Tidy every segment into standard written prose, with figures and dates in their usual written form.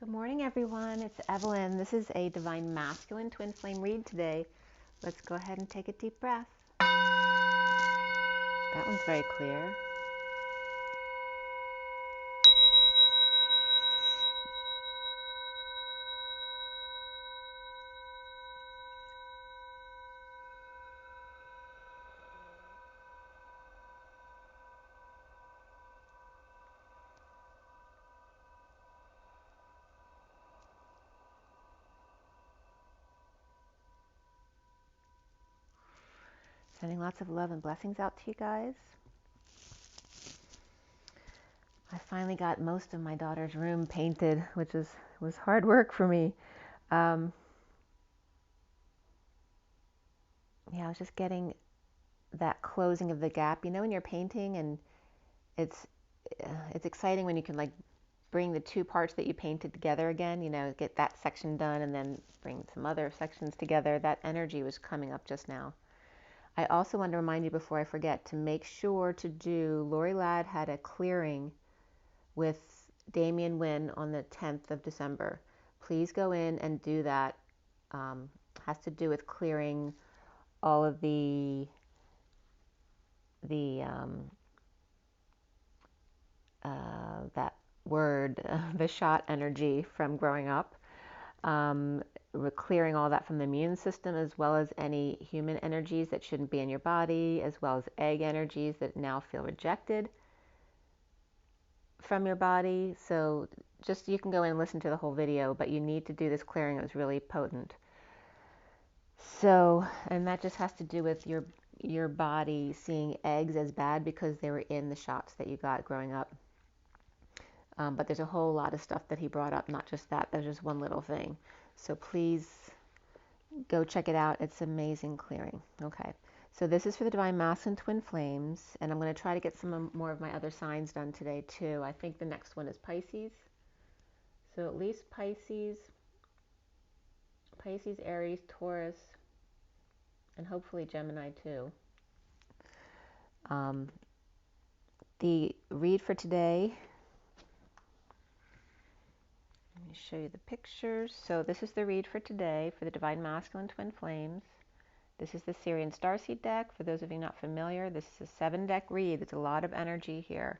Good morning, everyone. It's Evelyn. This is a Divine Masculine Twin Flame read today. Let's go ahead and take a deep breath. That one's very clear. Sending lots of love and blessings out to you guys. I finally got most of my daughter's room painted, which was hard work for me. Yeah, I was just getting that closing of the gap. You know, when you're painting, and it's exciting when you can like bring the two parts that you painted together again. You know, get that section done and then bring some other sections together. That energy was coming up just now. I also want to remind you before I forget to make sure to do, Lori Ladd had a clearing with Damien Wynn on the 10th of December. Please go in and do that. Has to do with clearing all of that word, the shot energy from growing up. We're clearing all that from the immune system, as well as any human energies that shouldn't be in your body, as well as egg energies that now feel rejected from your body. So just, you can go in and listen to the whole video, but you need to do this clearing. It was really potent. So, and that just has to do with your body seeing eggs as bad because they were in the shots that you got growing up. But there's a whole lot of stuff that he brought up, not just that. There's just one little thing. So please go check it out. It's amazing clearing. Okay. So this is for the Divine Masculine Twin Flames, and I'm going to try to get some more of my other signs done today too. I think the next one is Pisces. So at least Pisces, Aries, Taurus, and hopefully Gemini too. The read for today, let me show you the pictures. So this is the read for today for the Divine Masculine Twin Flames. This is the SIRIAN Starseed deck. For those of you not familiar, this is a 7-deck read. It's a lot of energy here.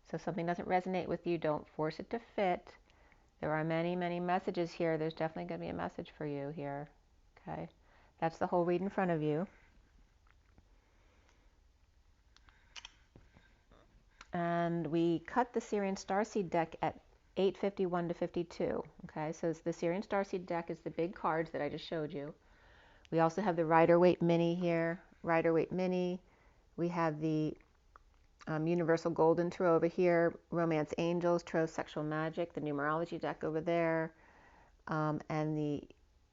So if something doesn't resonate with you, don't force it to fit. There are many, many messages here. There's definitely going to be a message for you here. Okay, that's the whole read in front of you. And we cut the SIRIAN Starseed deck at 8:51 to 52. Okay, so the SIRIAN Starseed deck is the big cards that I just showed you. We also have the Rider-Waite Mini here, Rider-Waite Mini. We have the Universal Golden Tarot over here, Romance Angels, Tarot Sexual Magic, the Numerology deck over there, and the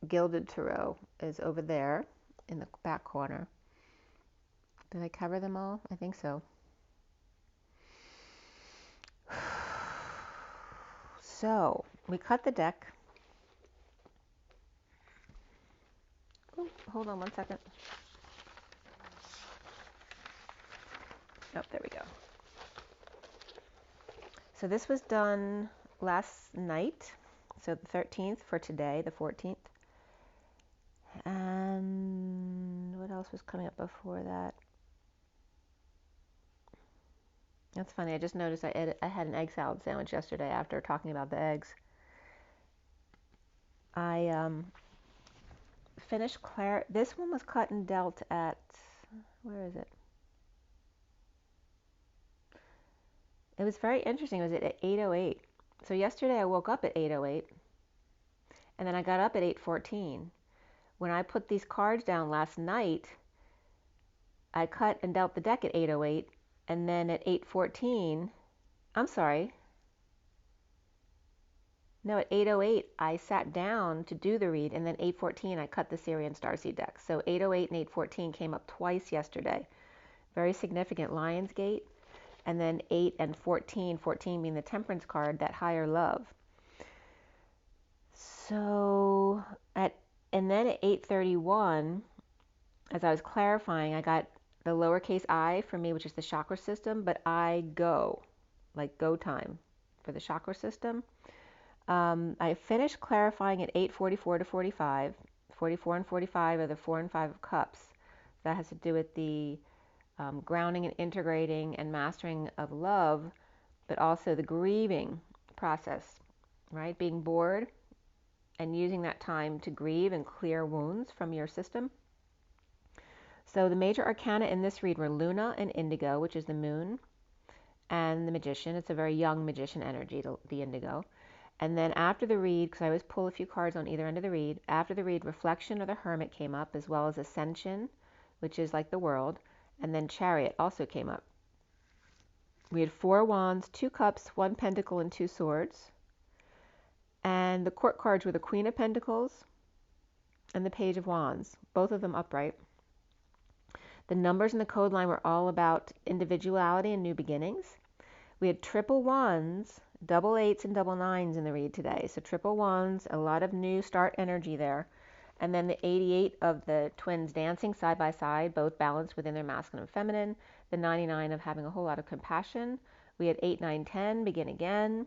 Gilded Tarot is over there in the back corner. Did I cover them all? I think so. So we cut the deck. Oh, hold on one second. Oh, there we go. So this was done last night, so the 13th for today, the 14th. And what else was coming up before that? That's funny, I just noticed I had an egg salad sandwich yesterday after talking about the eggs. I finished this one was cut and dealt at, where is it? It was very interesting. It was at 8:08. So yesterday I woke up at 8:08, and then I got up at 8:14. When I put these cards down last night, I cut and dealt the deck at 8:08, and then at 8:14, I'm sorry, no, at 8:08 I sat down to do the read, and then 8:14 I cut the SIRIAN Starseed deck. So 8:08 and 8:14 came up twice yesterday. Very significant, Lionsgate. And then 8 and 14, 14 being the Temperance card, that higher love. So and then at 8:31, as I was clarifying, I got the lowercase I for me, which is the chakra system, but I go, like go time for the chakra system. I finished clarifying at 8:44 to 45. 44 and 45 are the 4 and 5 of cups. That has to do with the grounding and integrating and mastering of love, but also the grieving process, right? Being bored and using that time to grieve and clear wounds from your system. So the major arcana in this read were Luna and Indigo, which is the moon, and the Magician. It's a very young magician energy, the Indigo. And then after the read, because I always pull a few cards on either end of the read, after the read, Reflection or the Hermit came up, as well as Ascension, which is like the world, and then Chariot also came up. We had 4 wands, 2 cups, 1 pentacle, and 2 swords. And the court cards were the Queen of Pentacles and the Page of Wands, both of them upright. The numbers in the code line were all about individuality and new beginnings. We had triple ones, double eights, and double nines in the read today. So triple ones, a lot of new start energy there. And then the 88 of the twins dancing side by side, both balanced within their masculine and feminine. The 99 of having a whole lot of compassion. We had 8, 9, 10, begin again.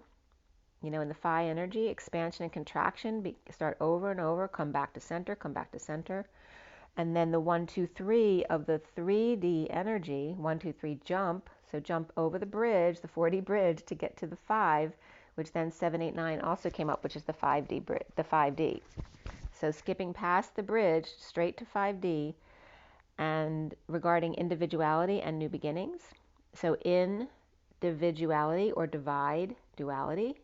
You know, in the phi energy, expansion and contraction, start over and over, come back to center, come back to center. And then the 1, 2, 3 of the 3D energy, 1, 2, 3 jump. So jump over the bridge, the 4D bridge, to get to the 5, which then 7, 8, 9 also came up, which is the 5D. So skipping past the bridge straight to 5D, and regarding individuality and new beginnings. So in individuality or duality,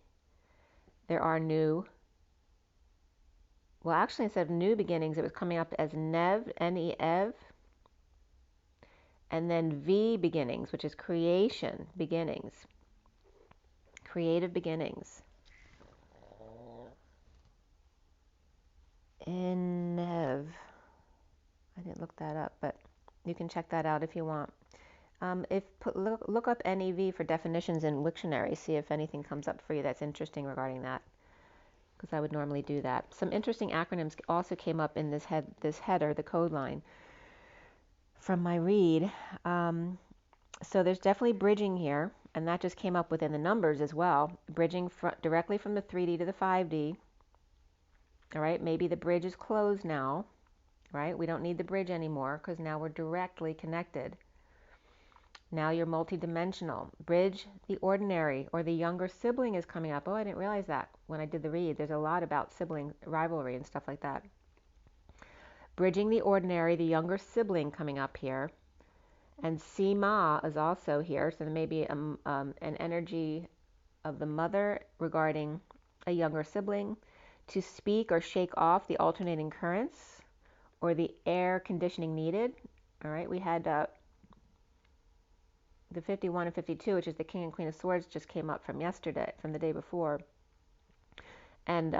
there are new. Well, actually, instead of new beginnings, it was coming up as Nev, N-E-V, and then V beginnings, which is creation beginnings, creative beginnings. Nev. I didn't look that up, but you can check that out if you want. Look up NEV for definitions in Wiktionary, see if anything comes up for you that's interesting regarding that, because I would normally do that. Some interesting acronyms also came up in this header, the code line, from my read. So there's definitely bridging here, and that just came up within the numbers as well. Bridging directly from the 3D to the 5D. All right, maybe the bridge is closed now, right? We don't need the bridge anymore because now we're directly connected. Now you're multidimensional. Bridge the ordinary, or the younger sibling is coming up. Oh, I didn't realize that when I did the read. There's a lot about sibling rivalry and stuff like that. Bridging the ordinary, the younger sibling coming up here. And Sima is also here. So there may be an energy of the mother regarding a younger sibling. To speak or shake off the alternating currents or the air conditioning needed. All right, we had the 51 and 52, which is the King and Queen of Swords, just came up from yesterday, from the day before. And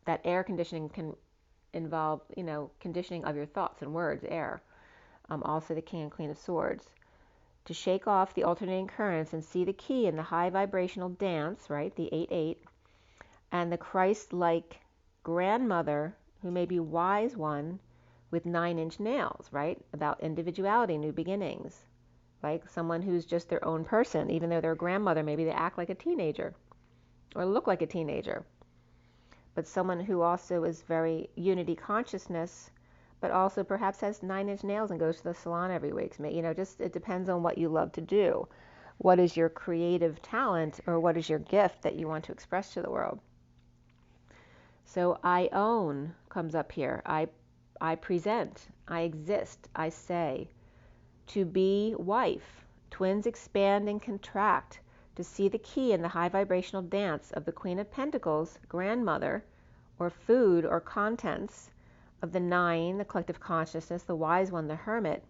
that air conditioning can involve, you know, conditioning of your thoughts and words, air. Also the King and Queen of Swords. To shake off the alternating currents and see the key in the high vibrational dance, right, the 8-8, and the Christ-like grandmother who may be wise one with 9-inch nails, right, about individuality, new beginnings. Like someone who's just their own person, even though they're a grandmother, maybe they act like a teenager or look like a teenager. But someone who also is very unity consciousness, but also perhaps has 9-inch nails and goes to the salon every week. You know, just it depends on what you love to do. What is your creative talent, or what is your gift that you want to express to the world? So I own comes up here. I present, I exist, I say. To be wife, twins expand and contract to see the key in the high vibrational dance of the Queen of Pentacles, grandmother, or food or contents of the 9, the collective consciousness, the wise one, the hermit,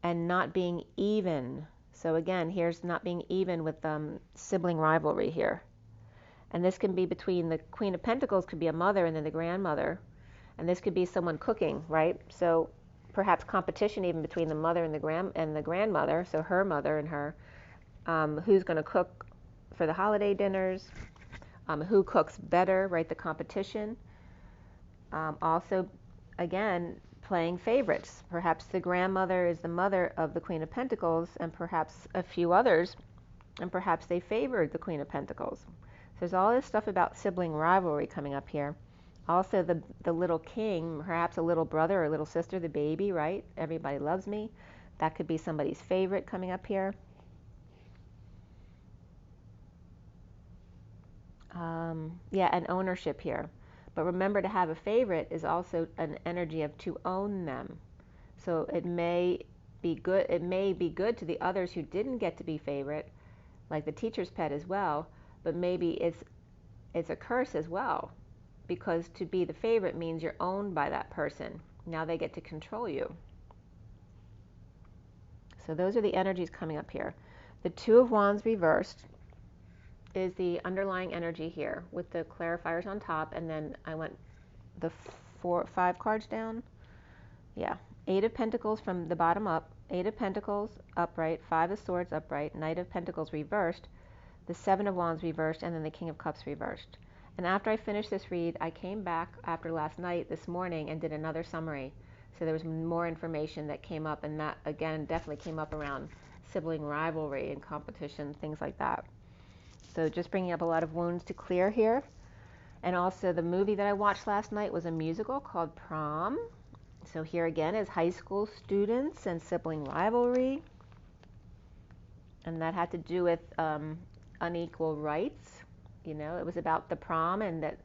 and not being even. So again, here's not being even with sibling rivalry here. And this can be between the Queen of Pentacles, could be a mother, and then the grandmother. And this could be someone cooking, right? So perhaps competition even between the mother and the grandmother, so her mother and her, who's going to cook for the holiday dinners, who cooks better, right? The competition. Also, again, playing favorites. Perhaps the grandmother is the mother of the Queen of Pentacles, and perhaps a few others, and perhaps they favored the Queen of Pentacles. So there's all this stuff about sibling rivalry coming up here. Also, the little king, perhaps a little brother or a little sister, the baby, right? Everybody loves me. That could be somebody's favorite coming up here. Yeah, and ownership here. But remember, to have a favorite is also an energy of to own them. So it may be good. It may be good to the others who didn't get to be favorite, like the teacher's pet as well. But maybe it's a curse as well, because to be the favorite means you're owned by that person. Now they get to control you. So those are the energies coming up here. The Two of Wands reversed is the underlying energy here with the clarifiers on top, and then I went the 5 cards down. Yeah, 8 of Pentacles from the bottom up, 8 of Pentacles upright, 5 of Swords upright, Knight of Pentacles reversed, the 7 of Wands reversed, and then the King of Cups reversed. And after I finished this read, I came back after last night this morning and did another summary. So there was more information that came up, and that again definitely came up around sibling rivalry and competition, things like that. So just bringing up a lot of wounds to clear here. And also the movie that I watched last night was a musical called Prom. So here again is high school students and sibling rivalry. And that had to do with unequal rights. You know, it was about the prom, and that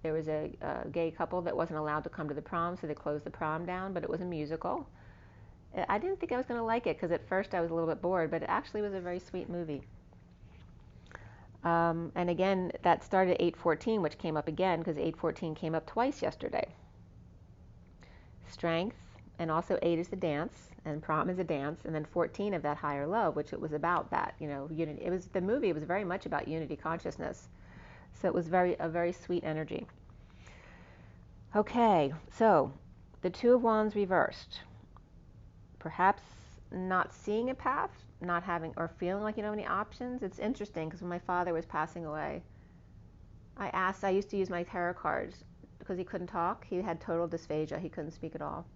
there was a gay couple that wasn't allowed to come to the prom, so they closed the prom down, but it was a musical. I didn't think I was going to like it, because at first I was a little bit bored, but it actually was a very sweet movie. And again, that started at 8:14, which came up again because 8:14 came up twice yesterday. Strength, and also 8 is the dance, and prom is a dance, and then 14 of that higher love, which it was about that, you know, unity. It was the movie. It was very much about unity consciousness, so it was a very sweet energy. Okay, so the Two of Wands reversed. Perhaps not seeing a path, not having or feeling like you don't have any options. It's interesting because when my father was passing away, I used to use my tarot cards because he couldn't talk. He had total dysphagia. He couldn't speak at all.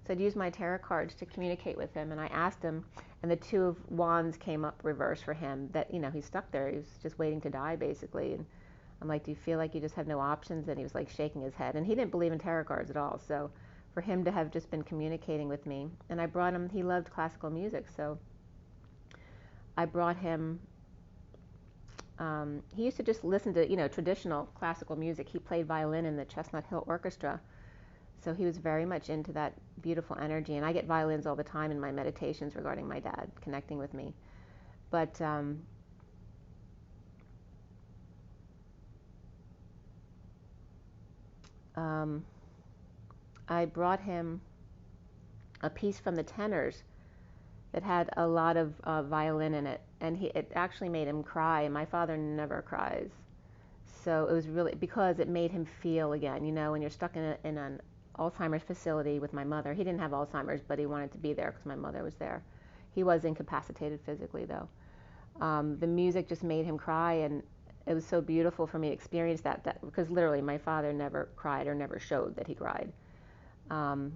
So I'd use my tarot cards to communicate with him, and I asked him, and the Two of Wands came up reversed for him, that, you know, he's stuck there. He was just waiting to die, basically. And I'm like, do you feel like you just have no options? And he was like shaking his head. And he didn't believe in tarot cards at all. So for him to have just been communicating with me, and I brought him, he loved classical music, so I brought him, he used to just listen to, you know, traditional classical music. He played violin in the Chestnut Hill Orchestra, so he was very much into that beautiful energy. And I get violins all the time in my meditations regarding my dad connecting with me. But I brought him a piece from the tenors that had a lot of violin in it, and it actually made him cry. And my father never cries, so it was really because it made him feel again. You know, when you're stuck in an Alzheimer's facility with my mother. He didn't have Alzheimer's, but he wanted to be there because my mother was there. He was incapacitated physically, though. The music just made him cry, and it was so beautiful for me to experience that because literally my father never cried or never showed that he cried. And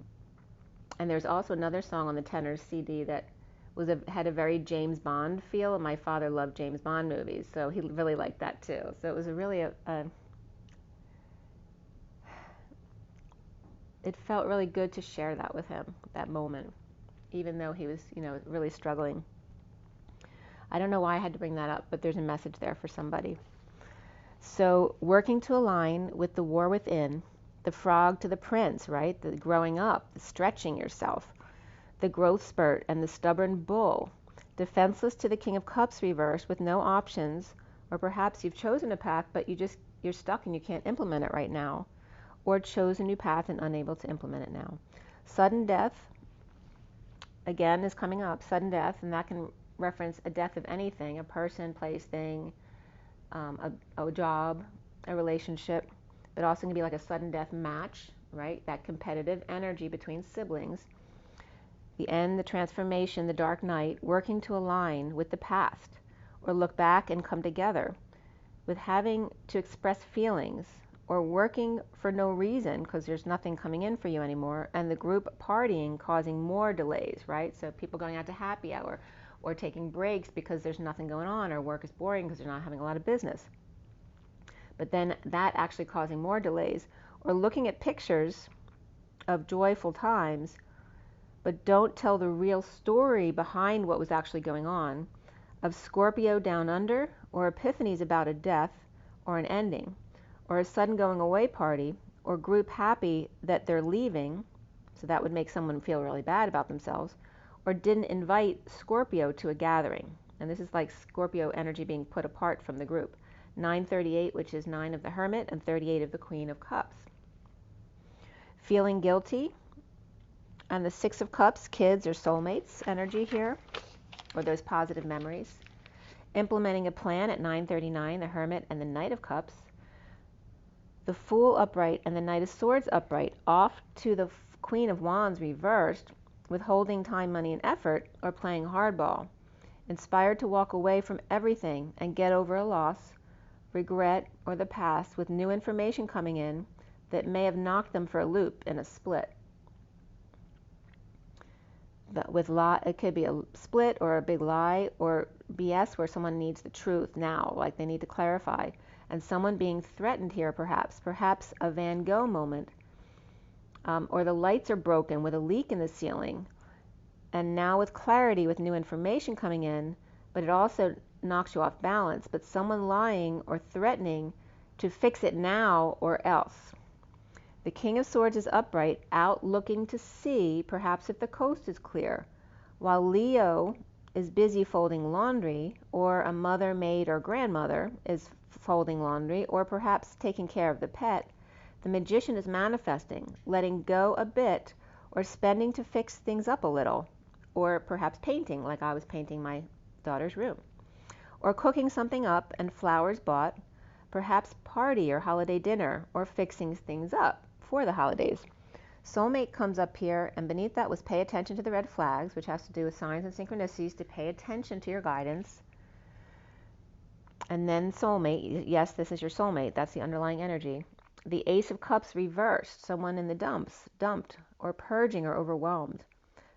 there's also another song on the Tenors CD that had a very James Bond feel, and my father loved James Bond movies, so he really liked that too. So it was it felt really good to share that with him, that moment, even though he was, you know, really struggling. I don't know why I had to bring that up, but there's a message there for somebody. So working to align with the war within, the frog to the prince, right? The growing up, the stretching yourself, the growth spurt, and the stubborn bull. Defenseless to the King of Cups reversed with no options, or perhaps you've chosen a path, but you're stuck and you can't implement it right now, or chose a new path and unable to implement it now. Sudden death, again, is coming up, sudden death, and that can reference a death of anything, a person, place, thing, a job, a relationship, but also going to be like a sudden death match, right? That competitive energy between siblings. The end, the transformation, the dark night, working to align with the past, or look back and come together, with having to express feelings, or working for no reason because there's nothing coming in for you anymore, and the group partying causing more delays, right? So people going out to happy hour, or taking breaks because there's nothing going on, or work is boring because they're not having a lot of business. but then that actually causing more delays. Or looking at pictures of joyful times, but don't tell the real story behind what was actually going on, of Scorpio down under, or epiphanies about a death or an ending, or a sudden going away party, or group happy that they're leaving, so that would make someone feel really bad about themselves, or didn't invite Scorpio to a gathering. And this is like Scorpio energy being put apart from the group. 938, which is 9 of the Hermit, and 38 of the Queen of Cups. Feeling guilty, and the 6 of Cups, kids or soulmates energy here, or those positive memories. Implementing a plan at 939, the Hermit and the Knight of Cups. The Fool upright and the Knight of Swords upright, off to the Queen of Wands reversed, withholding time, money, and effort, or playing hardball. Inspired to walk away from everything and get over a loss, regret, or the past, with new information coming in that may have knocked them for a loop in a split. But with it could be a split or a big lie or BS where someone needs the truth now, like they need to clarify. And someone being threatened here, perhaps a Van Gogh moment, or the lights are broken with a leak in the ceiling. And now with clarity, with new information coming in, but it also knocks you off balance, but someone lying or threatening to fix it now or else. The King of Swords is upright, out looking to see, perhaps if the coast is clear, while Leo is busy folding laundry, or a mother, maid, or grandmother is folding laundry, or perhaps taking care of the pet. The Magician is manifesting, letting go a bit, or spending to fix things up a little, or perhaps painting, like I was painting my daughter's room, or cooking something up and flowers bought, perhaps party or holiday dinner, or fixing things up for the holidays. Soulmate comes up here, and beneath that was pay attention to the red flags, which has to do with signs and synchronicities, to pay attention to your guidance. And then soulmate, yes, this is your soulmate, that's the underlying energy. The Ace of Cups reversed, someone in the dumped, or purging or overwhelmed.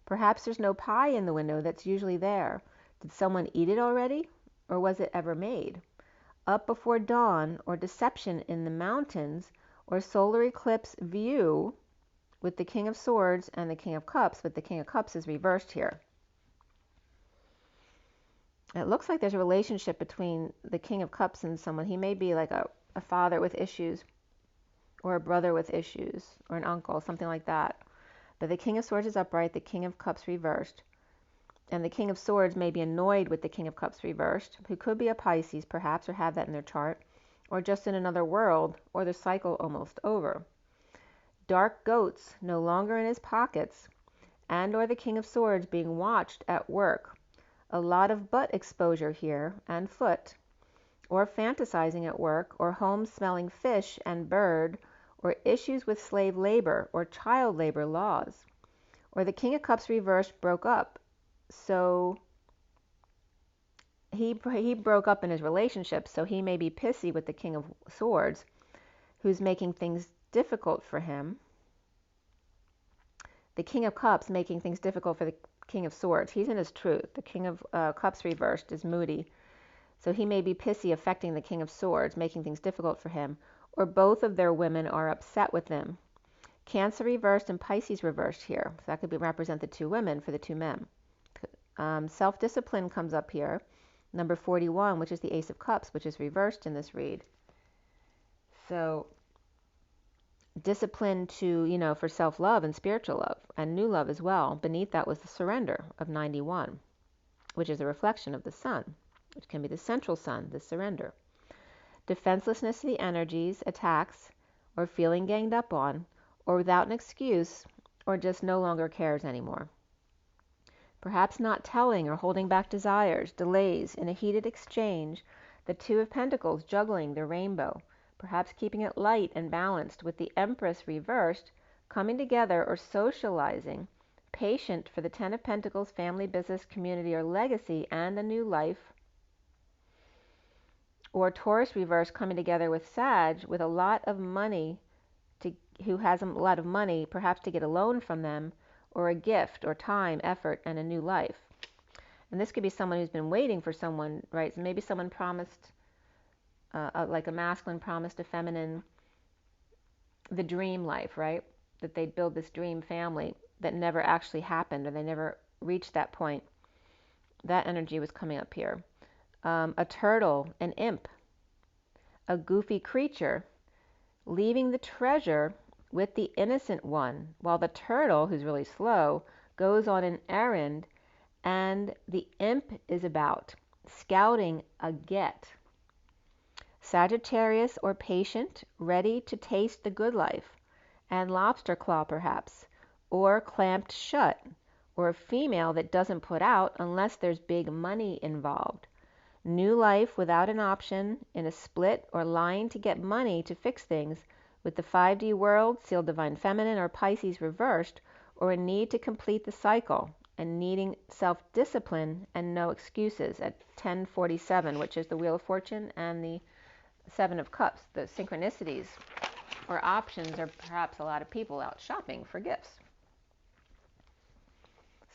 Perhaps there's no pie in the window that's usually there. Did someone eat it already, or was it ever made? Up before dawn, or deception in the mountains, or solar eclipse view with the King of Swords and the King of Cups, but the King of Cups is reversed here. It looks like there's a relationship between the King of Cups and someone. He may be like a father with issues, or a brother with issues, or an uncle, something like that. But the King of Swords is upright, the King of Cups reversed. And the King of Swords may be annoyed with the King of Cups reversed, who could be a Pisces perhaps, or have that in their chart, or just in another world, or the cycle almost over. Dark goats no longer in his pockets, and or the King of Swords being watched at work. A lot of butt exposure here, and foot, or fantasizing at work, or home smelling fish and bird, or issues with slave labor or child labor laws. Or the King of Cups reversed broke up. So he broke up in his relationship, so he may be pissy with the King of Swords, who's making things difficult for him. The King of Cups making things difficult for the King of Swords. He's in his truth. The King of Cups reversed is moody, so he may be pissy, affecting the King of Swords, making things difficult for him. Or both of their women are upset with them. Cancer reversed and Pisces reversed here. So that could represent the two women for the two men. Self-discipline comes up here. Number 41, which is the Ace of Cups, which is reversed in this read. So discipline to, for self-love and spiritual love and new love as well. Beneath that was the surrender of 91, which is a reflection of the sun, which can be the central sun, the surrender. Defenselessness to the energies, attacks, or feeling ganged up on, or without an excuse, or just no longer cares anymore. Perhaps not telling or holding back desires, delays in a heated exchange, the Two of Pentacles juggling the rainbow, perhaps keeping it light and balanced with the Empress reversed, coming together or socializing, patient for the Ten of Pentacles, family, business, community, or legacy, and a new life. Or Taurus reverse coming together with Sag with a lot of money, who has a lot of money, perhaps to get a loan from them, or a gift, or time, effort, and a new life. And this could be someone who's been waiting for someone, right? So maybe someone promised like a masculine promised a feminine the dream life, right? That they'd build this dream family that never actually happened, or they never reached that point. That energy was coming up here. A turtle, an imp, a goofy creature, leaving the treasure with the innocent one, while the turtle, who's really slow, goes on an errand, and the imp is about scouting a get. Sagittarius or patient, ready to taste the good life, and lobster claw perhaps, or clamped shut, or a female that doesn't put out unless there's big money involved. New life without an option, in a split, or lying to get money to fix things, with the 5D world, sealed divine feminine, or Pisces reversed, or a need to complete the cycle, and needing self-discipline and no excuses at 1047, which is the Wheel of Fortune and the Seven of Cups. The synchronicities or options are perhaps a lot of people out shopping for gifts.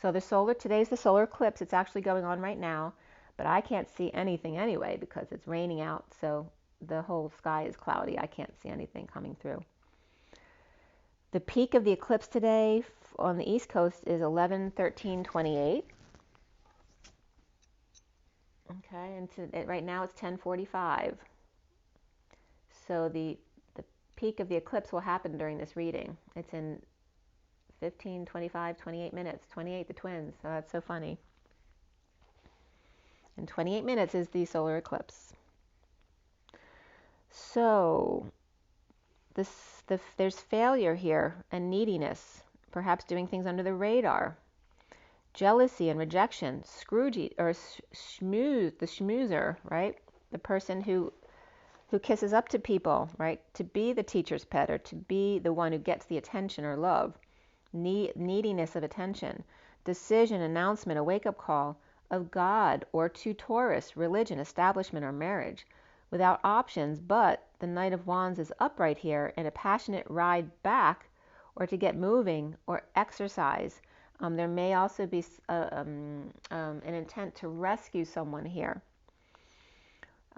So today's the solar eclipse. It's actually going on right now, but I can't see anything anyway because it's raining out, so the whole sky is cloudy. I can't see anything coming through. The peak of the eclipse today on the East Coast is 11/13/28. Okay, and right now it's 10:45. So the peak of the eclipse will happen during this reading. It's in 15, 25, 28 minutes. 28, the twins. So that's so funny. And 28 minutes is the solar eclipse. So there's failure here and neediness, perhaps doing things under the radar, jealousy and rejection, Scrooge or the schmoozer, right? The person who kisses up to people, right? To be the teacher's pet, or to be the one who gets the attention or love. Neediness of attention, decision, announcement, a wake-up call of God or to Taurus, religion, establishment, or marriage, without options. But the Knight of Wands is upright here in a passionate ride back, or to get moving or exercise. There may also be an intent to rescue someone here.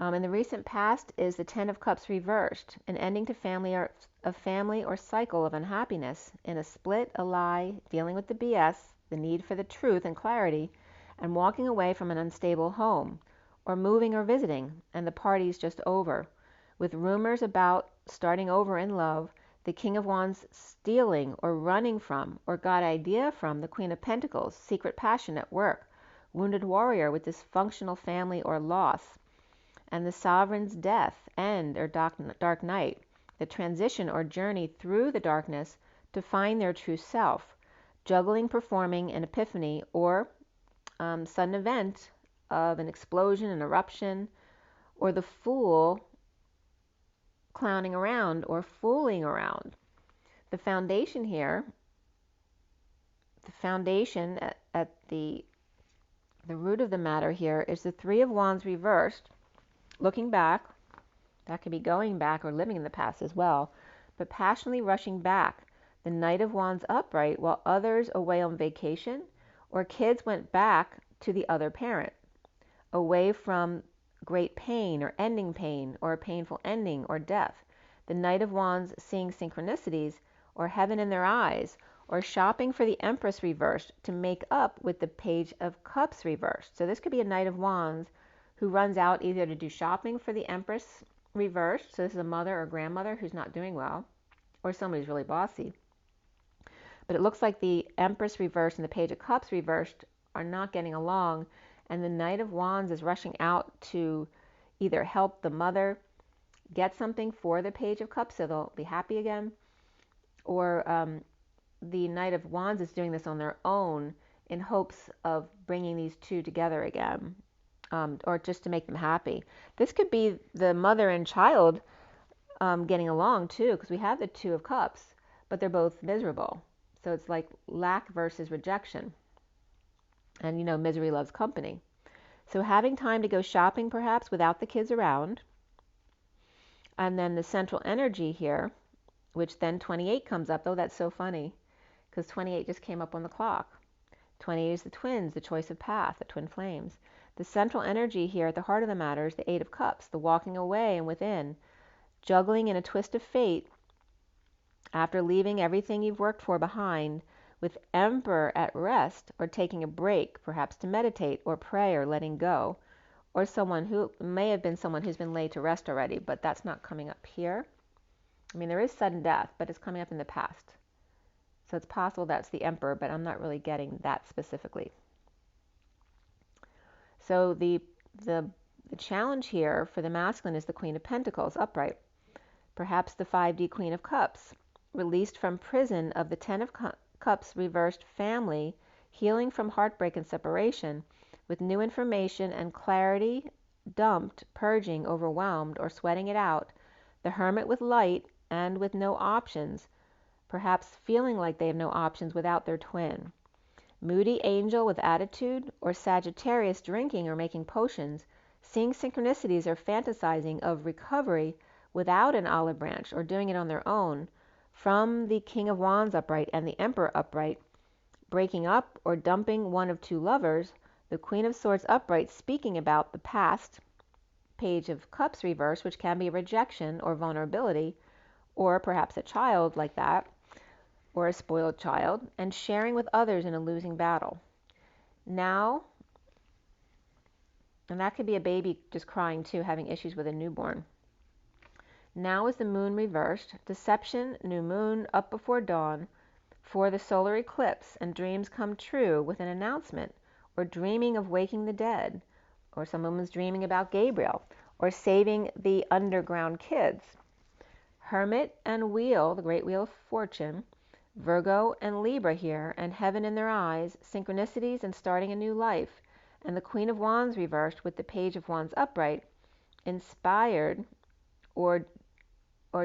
In the recent past is the Ten of Cups reversed, an ending to family or cycle of unhappiness, in a split, a lie, dealing with the BS, the need for the truth and clarity, and walking away from an unstable home, or moving or visiting, and the party's just over, with rumors about starting over in love, the King of Wands stealing or running from or got idea from the Queen of Pentacles, secret passion at work, wounded warrior with dysfunctional family or loss, and the Sovereign's death, end, or dark night, the transition or journey through the darkness to find their true self, juggling, performing an epiphany, or sudden event of an explosion, an eruption, or the Fool clowning around or fooling around. The foundation here, at the root of the matter here is the Three of Wands reversed, looking back. That could be going back or living in the past as well, but passionately rushing back. The Knight of Wands upright while others away on vacation, or kids went back to the other parent, away from great pain or ending pain, or a painful ending or death. The Knight of Wands seeing synchronicities or heaven in their eyes, or shopping for the Empress reversed to make up with the Page of Cups reversed. So this could be a Knight of Wands who runs out either to do shopping for the Empress reversed, so this is a mother or grandmother who's not doing well, or somebody's really bossy. But it looks like the Empress reversed and the Page of Cups reversed are not getting along, and the Knight of Wands is rushing out to either help the mother get something for the Page of Cups so they'll be happy again, or the Knight of Wands is doing this on their own in hopes of bringing these two together again. Or just to make them happy. This could be the mother and child getting along too, because we have the Two of Cups, but they're both miserable. So it's like lack versus rejection. And misery loves company. So having time to go shopping perhaps without the kids around. And then the central energy here, which then 28 comes up. Oh, that's so funny, because 28 just came up on the clock. 28 is the twins, the choice of path, the twin flames. The central energy here at the heart of the matter is the Eight of Cups, the walking away and within, juggling in a twist of fate after leaving everything you've worked for behind, with Emperor at rest or taking a break, perhaps to meditate or pray or letting go, or someone who may have been someone who's been laid to rest already, but that's not coming up here. I mean, there is sudden death, but it's coming up in the past. So it's possible that's the Emperor, but I'm not really getting that specifically. So the challenge here for the masculine is the Queen of Pentacles, upright. Perhaps the 5D Queen of Cups, released from prison of the Ten of Cups, reversed family, healing from heartbreak and separation, with new information and clarity, dumped, purging, overwhelmed, or sweating it out. The Hermit with light and with no options, perhaps feeling like they have no options without their twin. Moody angel with attitude, or Sagittarius drinking or making potions, seeing synchronicities or fantasizing of recovery without an olive branch or doing it on their own, from the King of Wands upright and the Emperor upright, breaking up or dumping one of two lovers, the Queen of Swords upright speaking about the past, Page of Cups reverse, which can be rejection or vulnerability, or perhaps a child like that, or a spoiled child, and sharing with others in a losing battle. Now, and that could be a baby just crying too, having issues with a newborn. Now is the moon reversed, deception, new moon, up before dawn, for the solar eclipse, and dreams come true with an announcement, or dreaming of waking the dead, or some woman's dreaming about Gabriel, or saving the underground kids. Hermit and Wheel, the great wheel of fortune, Virgo and Libra here, and heaven in their eyes, synchronicities and starting a new life, and the Queen of Wands reversed with the Page of Wands upright, inspired or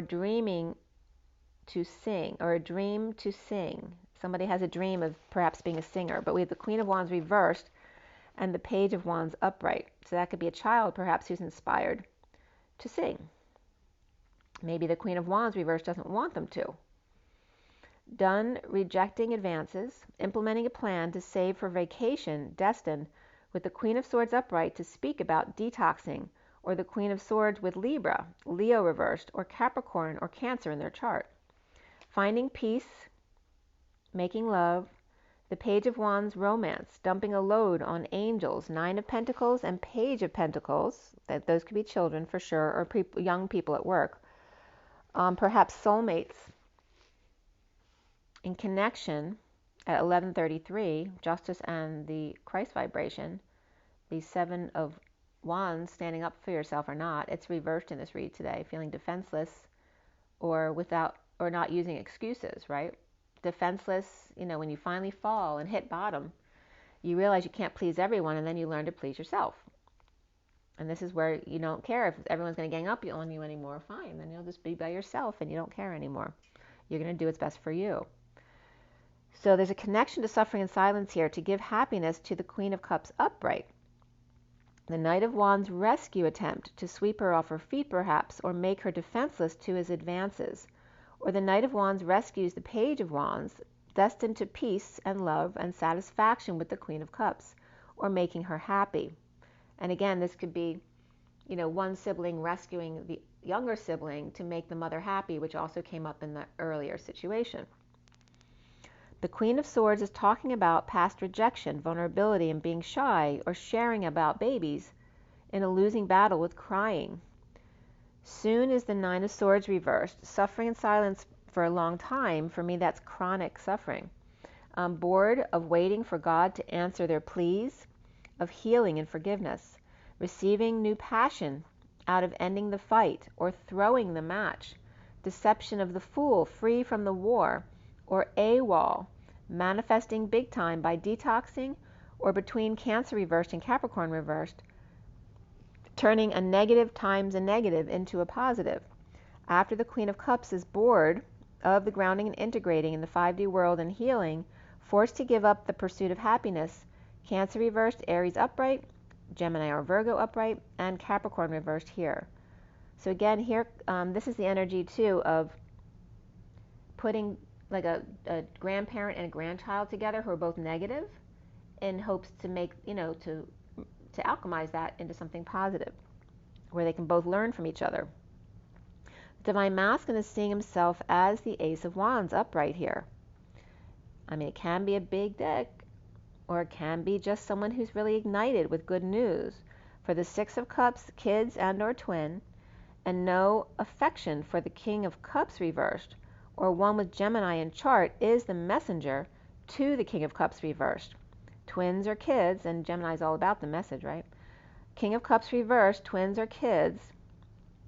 dreaming to sing, or a dream to sing. Somebody has a dream of perhaps being a singer, but we have the Queen of Wands reversed and the Page of Wands upright. So that could be a child perhaps who's inspired to sing. Maybe the Queen of Wands reversed doesn't want them to. Done rejecting advances, implementing a plan to save for vacation, destined, with the Queen of Swords upright to speak about detoxing, or the Queen of Swords with Libra, Leo reversed, or Capricorn or Cancer in their chart. Finding peace, making love, the Page of Wands romance, dumping a load on angels, Nine of Pentacles and Page of Pentacles, that those could be children for sure, or young people at work. Perhaps soulmates in connection at 11:33, justice and the Christ vibration, the Seven of Wands, standing up for yourself or not. It's reversed in this read today, feeling defenseless or without, or not using excuses, right? Defenseless, when you finally fall and hit bottom, you realize you can't please everyone, and then you learn to please yourself. And this is where you don't care if everyone's going to gang up on you anymore. Fine, then you'll just be by yourself and you don't care anymore. You're going to do what's best for you. So there's a connection to suffering and silence here to give happiness to the Queen of Cups upright. The Knight of Wands rescue attempt to sweep her off her feet perhaps, or make her defenseless to his advances. Or the Knight of Wands rescues the Page of Wands, destined to peace and love and satisfaction with the Queen of Cups, or making her happy. And again, this could be, one sibling rescuing the younger sibling to make the mother happy, which also came up in the earlier situation. The Queen of Swords is talking about past rejection, vulnerability, and being shy, or sharing about babies in a losing battle with crying. Soon is the Nine of Swords reversed, suffering in silence for a long time. For me, that's chronic suffering. Bored of waiting for God to answer their pleas, of healing and forgiveness, receiving new passion out of ending the fight or throwing the match, deception of the fool, free from the war, or AWOL, manifesting big time by detoxing, or between Cancer reversed and Capricorn reversed, turning a negative times a negative into a positive. After the Queen of Cups is bored of the grounding and integrating in the 5D world and healing, forced to give up the pursuit of happiness, Cancer reversed, Aries upright, Gemini or Virgo upright, and Capricorn reversed here. So again, here, this is the energy too of putting like a grandparent and a grandchild together who are both negative, in hopes to make, to to alchemize that into something positive, where they can both learn from each other. The Divine Masculine is seeing himself as the Ace of Wands upright here. I mean, it can be a big deck, or it can be just someone who's really ignited with good news. For the Six of Cups, kids and or twin, and no affection for the King of Cups reversed, or one with Gemini in chart, is the messenger to the King of Cups reversed. Twins or kids, and Gemini's all about the message, right? King of Cups reversed, twins or kids.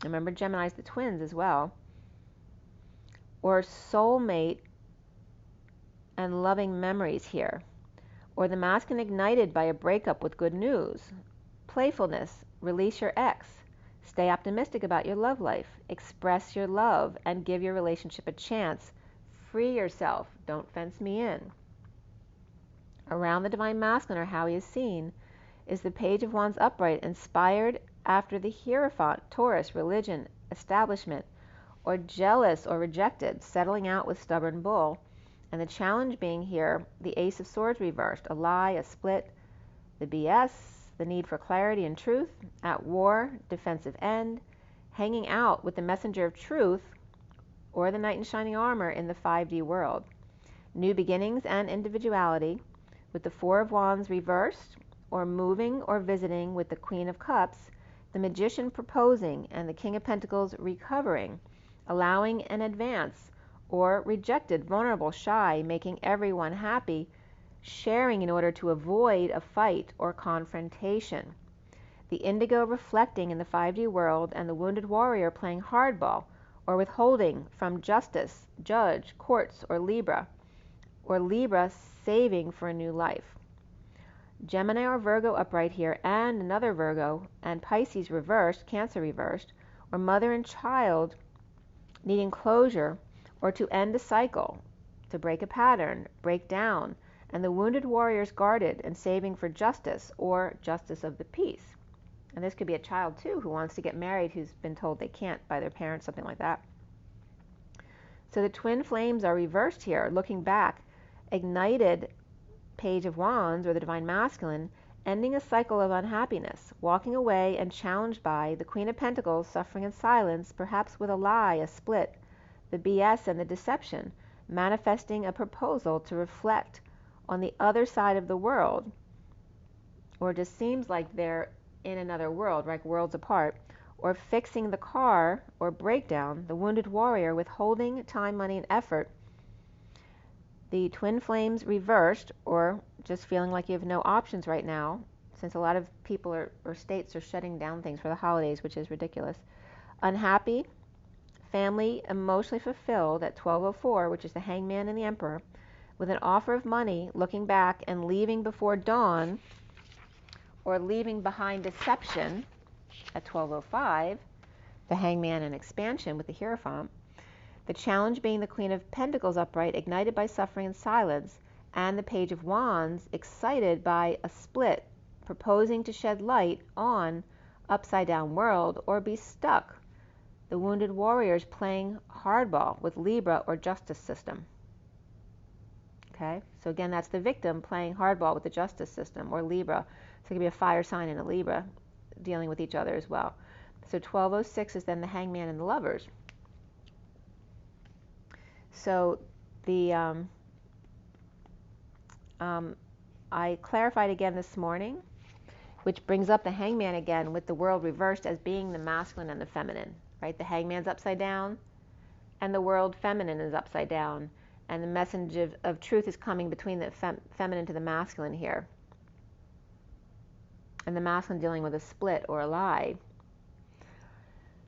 Remember, Gemini's the twins as well. Or soulmate and loving memories here. Or the masculine ignited by a breakup with good news. Playfulness, release your ex. Stay optimistic about your love life. Express your love and give your relationship a chance. Free yourself. Don't fence me in. Around the Divine Masculine, or how he is seen, is the Page of Wands upright, inspired after the Hierophant, Taurus, religion, establishment, or jealous or rejected, settling out with stubborn bull. And the challenge being here, the Ace of Swords reversed, a lie, a split, the BS, the need for clarity and truth, at war, defensive end, hanging out with the messenger of truth, or the knight in shining armor in the 5D world. New beginnings and individuality, with the Four of Wands reversed, or moving or visiting with the Queen of Cups, the Magician proposing, and the King of Pentacles recovering, allowing an advance, or rejected, vulnerable, shy, making everyone happy, sharing in order to avoid a fight or confrontation. The Indigo reflecting in the 5D world, and the Wounded Warrior playing hardball, or withholding from justice, judge, courts, or Libra saving for a new life. Gemini or Virgo upright here, and another Virgo, and Pisces reversed, Cancer reversed, or mother and child needing closure, or to end a cycle, to break a pattern, break down, and the Wounded Warriors guarded and saving for justice, or justice of the peace. And this could be a child too who wants to get married, who's been told they can't by their parents, something like that. So the twin flames are reversed here, looking back, ignited Page of Wands, or the Divine Masculine, ending a cycle of unhappiness, walking away and challenged by the Queen of Pentacles, suffering in silence, perhaps with a lie, a split, the BS and the deception, manifesting a proposal to reflect on the other side of the world, or it just seems like they're in another world, like worlds apart, or fixing the car or breakdown, the Wounded Warrior withholding time, money, and effort. The twin flames reversed, or just feeling like you have no options right now, since a lot of people or states are shutting down things for the holidays, which is ridiculous. Unhappy, family emotionally fulfilled at 1204, which is the Hangman and the Emperor, with an offer of money, looking back and leaving before dawn, or leaving behind deception at 1205, the Hangman and Expansion with the Hierophant. The challenge being the Queen of Pentacles upright, ignited by suffering and silence, and the Page of Wands, excited by a split, proposing to shed light on upside down world, or be stuck. The Wounded Warriors playing hardball with Libra or justice system. Okay, so again, that's the victim playing hardball with the justice system, or Libra. So it could be a fire sign and a Libra dealing with each other as well. So 1206 is then the Hangman and the Lovers. So the I clarified again this morning, which brings up the Hangman again with the world reversed as being the masculine and the feminine, right? The Hangman's upside down, and the world feminine is upside down, and the message of truth is coming between the feminine to the masculine here, and the masculine dealing with a split or a lie.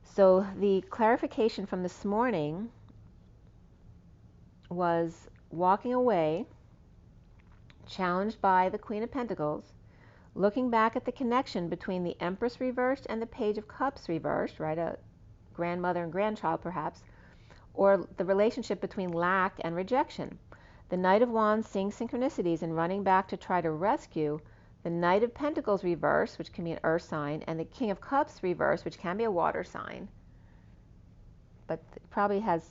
So the clarification from this morning was walking away, challenged by the Queen of Pentacles, looking back at the connection between the Empress reversed and the Page of Cups reversed, right? A grandmother and grandchild perhaps, or the relationship between lack and rejection. The Knight of Wands seeing synchronicities and running back to try to rescue. The Knight of Pentacles reversed, which can be an earth sign, and the King of Cups reversed, which can be a water sign, but it probably has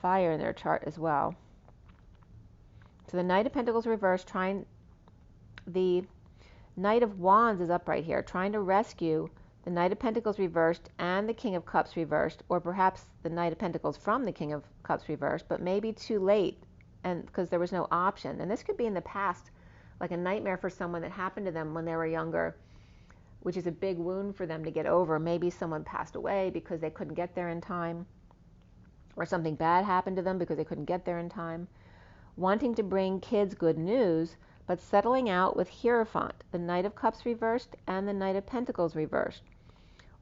fire in their chart as well. So the Knight of Pentacles reversed, trying the Knight of Wands is upright here, trying to rescue the Knight of Pentacles reversed and the King of Cups reversed, or perhaps the Knight of Pentacles from the King of Cups reversed, but maybe too late, and because there was no option. And this could be in the past, like a nightmare for someone that happened to them when they were younger, which is a big wound for them to get over. Maybe someone passed away because they couldn't get there in time, or something bad happened to them because they couldn't get there in time. Wanting to bring kids good news, but settling out with Hierophant, the Knight of Cups reversed and the Knight of Pentacles reversed.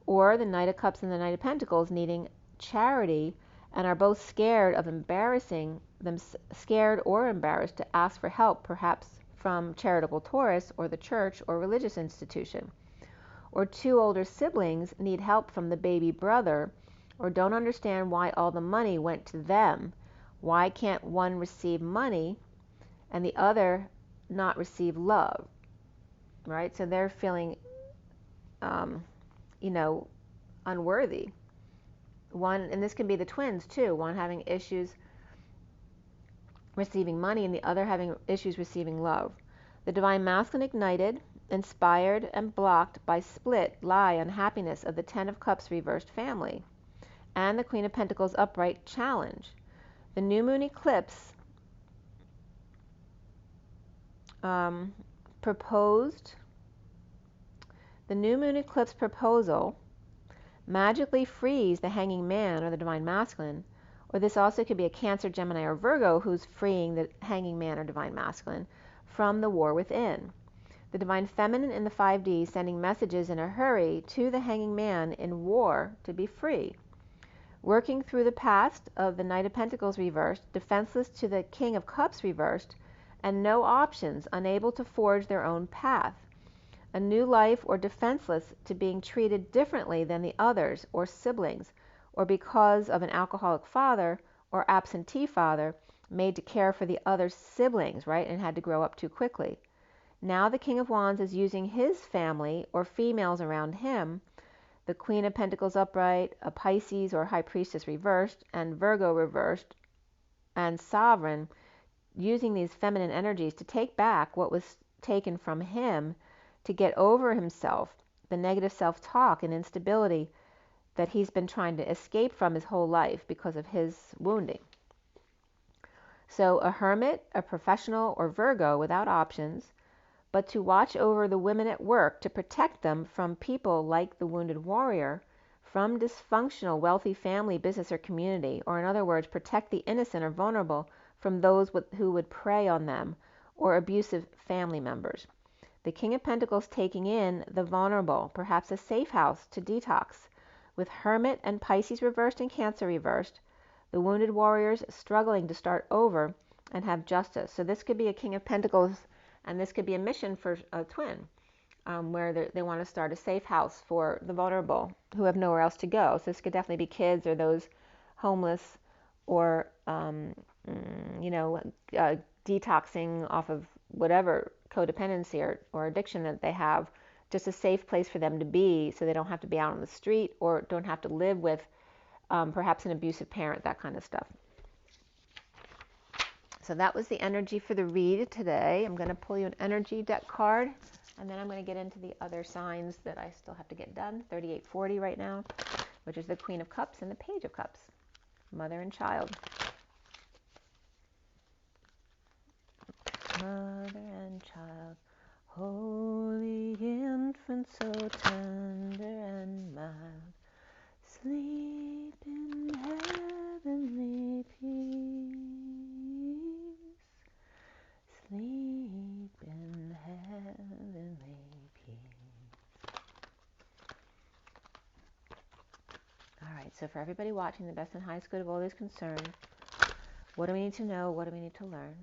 Or the Knight of Cups and the Knight of Pentacles needing charity and are both scared or embarrassed to ask for help, perhaps from charitable Taurus or the church or religious institution. Or two older siblings need help from the baby brother, or don't understand why all the money went to them. Why can't one receive money and the other not receive love, right? So they're feeling, unworthy. One, and this can be the twins too, one having issues receiving money and the other having issues receiving love. The Divine Masculine ignited, inspired, and blocked by split, lie, unhappiness of the Ten of Cups reversed family, and the Queen of Pentacles upright challenge. The new moon eclipse proposal magically frees the hanging man or the Divine Masculine, or this also could be a Cancer, Gemini, or Virgo who's freeing the hanging man or Divine Masculine from the war within. The Divine Feminine in the 5D sending messages in a hurry to the hanging man in war to be free. Working through the past of the Knight of Pentacles reversed, defenseless to the King of Cups reversed, and no options, unable to forge their own path. A new life, or defenseless to being treated differently than the others or siblings, or because of an alcoholic father or absentee father made to care for the other siblings, right, and had to grow up too quickly. Now the King of Wands is using his family or females around him, the Queen of Pentacles upright, a Pisces or High Priestess reversed, and Virgo reversed, and Sovereign, using these feminine energies to take back what was taken from him, to get over himself, the negative self-talk and instability that he's been trying to escape from his whole life because of his wounding. So a hermit, a professional, or Virgo without options, but to watch over the women at work to protect them from people like the wounded warrior, from dysfunctional wealthy family, business, or community, or in other words, protect the innocent or vulnerable from those who would prey on them, or abusive family members. The King of Pentacles taking in the vulnerable, perhaps a safe house to detox, with Hermit and Pisces reversed and Cancer reversed, the wounded warriors struggling to start over and have justice. So this could be a King of Pentacles, and this could be a mission for a twin, where they want to start a safe house for the vulnerable who have nowhere else to go. So this could definitely be kids or those homeless, or detoxing off of whatever codependency or addiction that they have, just a safe place for them to be so they don't have to be out on the street or don't have to live with perhaps an abusive parent, that kind of stuff. So that was the energy for the read today. I'm going to pull you an energy deck card, and then I'm going to get into the other signs that I still have to get done. 3840 right now, which is the Queen of Cups and the Page of Cups, mother and child. Mother and child, holy infant, so tender and mild, sleep in heavenly peace, sleep in heavenly peace. Alright, so for everybody watching, the best and highest good of all is concerned, what do we need to know? What do we need to learn?